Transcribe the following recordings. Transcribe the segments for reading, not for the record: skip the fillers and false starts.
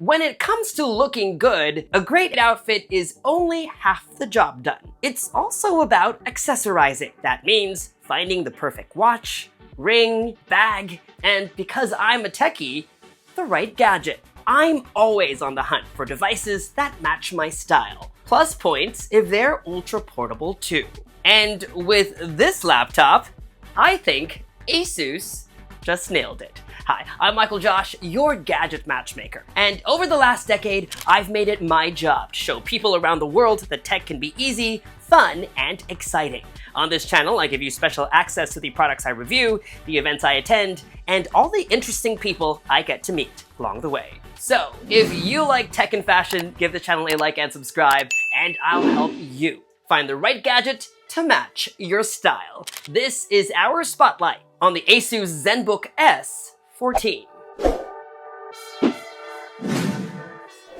When it comes to looking good, a great outfit is only half the job done. It's also about accessorizing. That means finding the perfect watch, ring, bag, and because I'm a techie, the right gadget. I'm always on the hunt for devices that match my style. Plus points if they're ultra portable too. And with this laptop, I think ASUS just nailed it. Hi, I'm MICHAELJOSH, your gadget matchmaker. And over the last decade, I've made it my job to show people around the world that tech can be easy, fun, and exciting. On this channel, I give you special access to the products I review, the events I attend, and all the interesting people I get to meet along the way. So, if you like tech and fashion, give the channel a like and subscribe, and I'll help you find the right gadget to match your style. This is our spotlight on the ASUS Zenbook S14.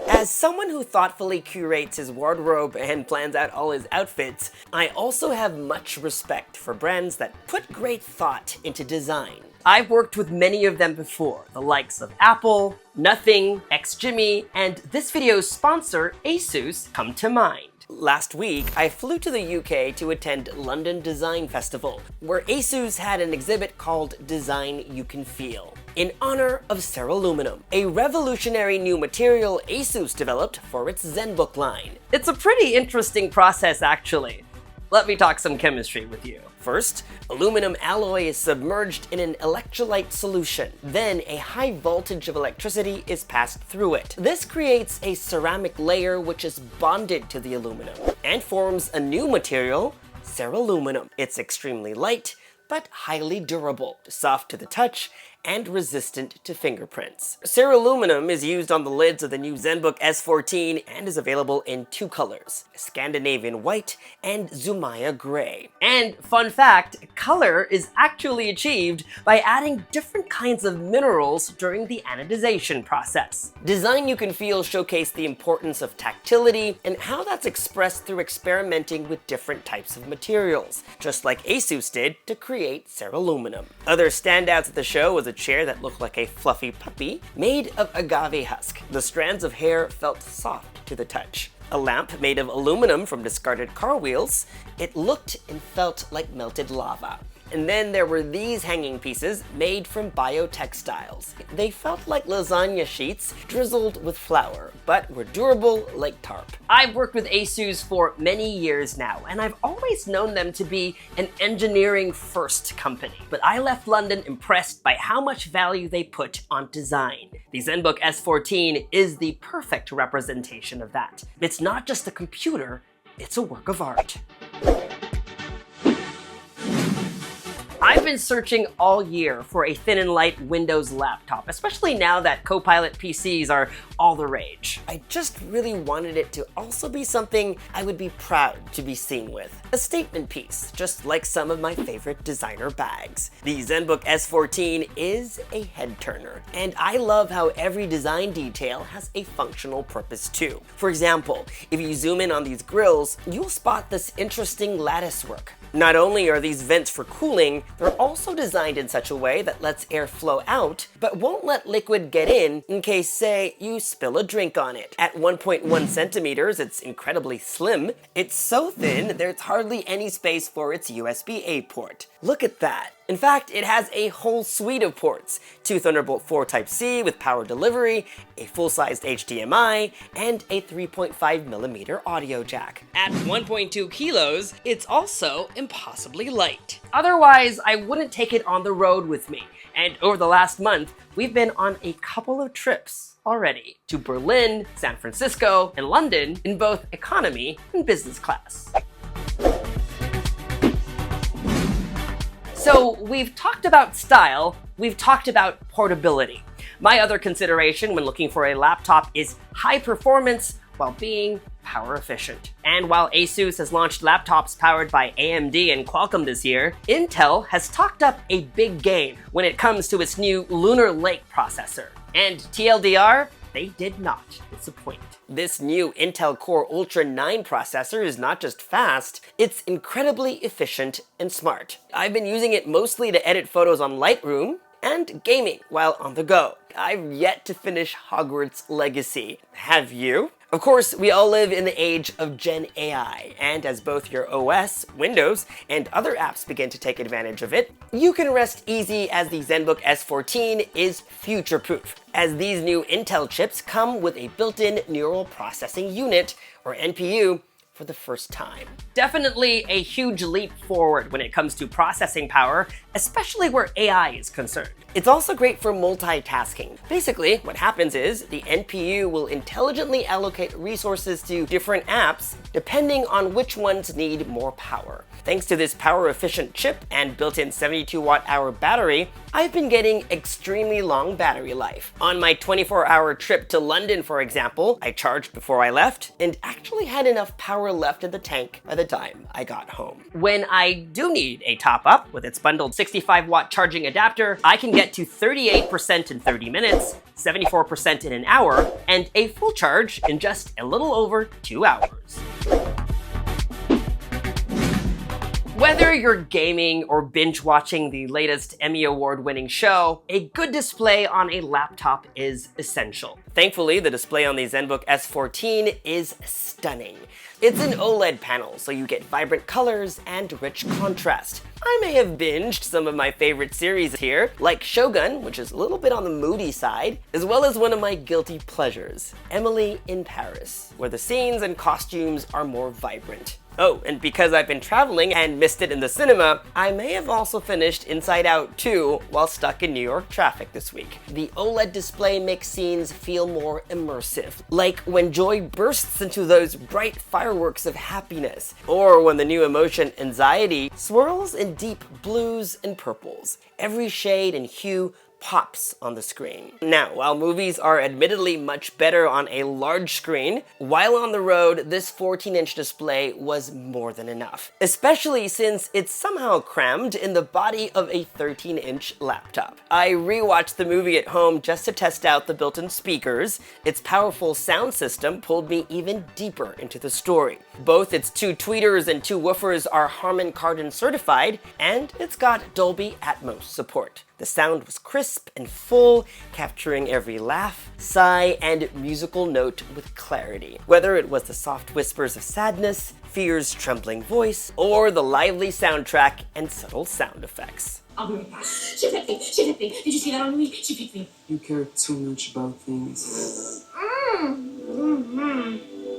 As someone who thoughtfully curates his wardrobe and plans out all his outfits, I also have much respect for brands that put great thought into design. I've worked with many of them before, the likes of Apple, Nothing, XJimmy, and this video's sponsor, ASUS, come to mind. Last week, I flew to the UK to attend London Design Festival, where ASUS had an exhibit called Design You Can Feel, in honor of cerulealuminum, a revolutionary new material ASUS developed for its Zenbook line. It's a pretty interesting process, actually. Let me talk some chemistry with you. First, aluminum alloy is submerged in an electrolyte solution. Then a high voltage of electricity is passed through it. This creates a ceramic layer which is bonded to the aluminum and forms a new material, cerulealuminum. It's extremely light, but highly durable, soft to the touch, and resistant to fingerprints. Cerulealuminum is used on the lids of the new Zenbook S14 and is available in two colors, Scandinavian white and Zumaya gray. And fun fact, color is actually achieved by adding different kinds of minerals during the anodization process. Design You Can Feel showcased the importance of tactility and how that's expressed through experimenting with different types of materials, just like ASUS did to create cerulealuminum. Other standouts at the show was a chair that looked like a fluffy puppy made of agave husk. The strands of hair felt soft to the touch. A lamp made of aluminum from discarded car wheels. It looked and felt like melted lava. And then there were these hanging pieces made from biotextiles. They felt like lasagna sheets drizzled with flour, but were durable like tarp. I've worked with ASUS for many years now, and I've always known them to be an engineering-first company. But I left London impressed by how much value they put on design. The Zenbook S14 is the perfect representation of that. It's not just a computer, it's a work of art. I've been searching all year for a thin and light Windows laptop, especially now that Copilot PCs are all the rage. I just really wanted it to also be something I would be proud to be seen with. A statement piece, just like some of my favorite designer bags. The Zenbook S14 is a head turner, and I love how every design detail has a functional purpose too. For example, if you zoom in on these grills, you'll spot this interesting lattice work. Not only are these vents for cooling, they're also designed in such a way that lets air flow out, but won't let liquid get in case, say, you spill a drink on it. At 1.1 centimeters, it's incredibly slim. It's so thin, there's hardly any space for its USB-A port. Look at that. In fact, it has a whole suite of ports. Two Thunderbolt 4 Type-C with power delivery, a full-sized HDMI, and a 3.5mm audio jack. At 1.2 kilos, it's also impossibly light. Otherwise, I wouldn't take it on the road with me. And over the last month, we've been on a couple of trips already to Berlin, San Francisco, and London in both economy and business class. So we've talked about style, we've talked about portability. My other consideration when looking for a laptop is high performance while being power efficient. And while ASUS has launched laptops powered by AMD and Qualcomm this year, Intel has talked up a big game when it comes to its new Lunar Lake processor. And TLDR, they did not disappoint. This new Intel Core Ultra 9 processor is not just fast, it's incredibly efficient and smart. I've been using it mostly to edit photos on Lightroom, and gaming while on the go. I've yet to finish Hogwarts Legacy. Have you? Of course, we all live in the age of Gen AI, and as both your OS, Windows, and other apps begin to take advantage of it, you can rest easy as the Zenbook S14 is future-proof, as these new Intel chips come with a built-in neural processing unit, or NPU, for the first time. Definitely a huge leap forward when it comes to processing power, especially where AI is concerned. It's also great for multitasking. Basically, what happens is the NPU will intelligently allocate resources to different apps depending on which ones need more power. Thanks to this power-efficient chip and built-in 72-watt-hour battery, I've been getting extremely long battery life. On my 24-hour trip to London, for example, I charged before I left and actually had enough power left in the tank by the time I got home. When I do need a top-up with its bundled 65-watt charging adapter, I can get to 38% in 30 minutes, 74% in an hour, and a full charge in just a little over 2 hours. Whether you're gaming or binge watching the latest Emmy Award-winning show, a good display on a laptop is essential. Thankfully, the display on the Zenbook S14 is stunning. It's an OLED panel, so you get vibrant colors and rich contrast. I may have binged some of my favorite series here, like Shogun, which is a little bit on the moody side, as well as one of my guilty pleasures, Emily in Paris, where the scenes and costumes are more vibrant. Oh, and because I've been traveling and missed it in the cinema, I may have also finished Inside Out 2 while stuck in New York traffic this week. The OLED display makes scenes feel more immersive, like when joy bursts into those bright fireworks of happiness, or when the new emotion, anxiety, swirls in deep blues and purples. Every shade and hue pops on the screen. Now, while movies are admittedly much better on a large screen, while on the road, this 14-inch display was more than enough, especially since it's somehow crammed in the body of a 13-inch laptop. I rewatched the movie at home just to test out the built-in speakers. Its powerful sound system pulled me even deeper into the story. Both its 2 tweeters and 2 woofers are Harman Kardon certified, and it's got Dolby Atmos support. The sound was crisp and full, capturing every laugh, sigh, and musical note with clarity. Whether it was the soft whispers of sadness, fear's trembling voice, or the lively soundtrack and subtle sound effects. I'll be right back. She picked me. She picked me. Did you see that on me? She picked me. You care too much about things.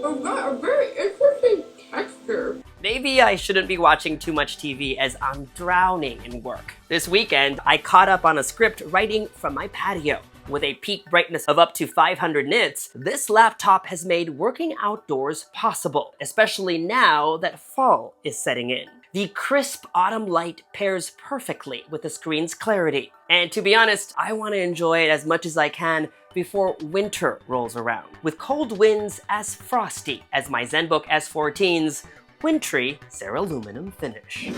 I've got a very interesting texture. Maybe I shouldn't be watching too much TV as I'm drowning in work. This weekend, I caught up on a script writing from my patio. With a peak brightness of up to 500 nits, this laptop has made working outdoors possible, especially now that fall is setting in. The crisp autumn light pairs perfectly with the screen's clarity. And to be honest, I want to enjoy it as much as I can before winter rolls around, with cold winds as frosty as my Zenbook S14's wintry Ceraluminum finish.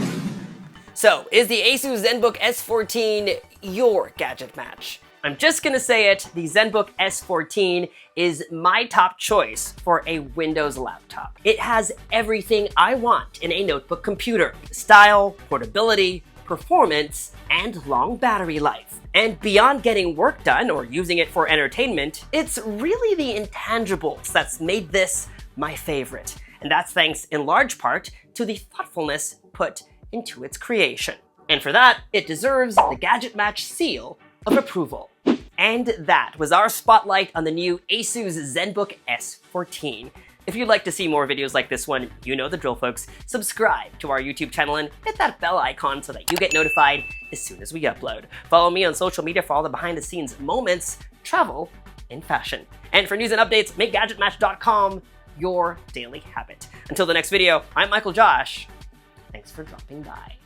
So, is the ASUS Zenbook S14 your gadget match? I'm just gonna say it, the Zenbook S14 is my top choice for a Windows laptop. It has everything I want in a notebook computer: style, portability, performance, and long battery life. And beyond getting work done or using it for entertainment, it's really the intangibles that's made this my favorite. And that's thanks in large part to the thoughtfulness put into its creation. And for that, it deserves the GadgetMatch seal of approval. And that was our spotlight on the new ASUS Zenbook S14. If you'd like to see more videos like this one, you know the drill, folks. Subscribe to our YouTube channel and hit that bell icon so that you get notified as soon as we upload. Follow me on social media for all the behind-the-scenes moments, travel, and fashion. And for news and updates, make GadgetMatch.com your daily habit. Until the next video, I'm MICHAELJOSH. Thanks for dropping by.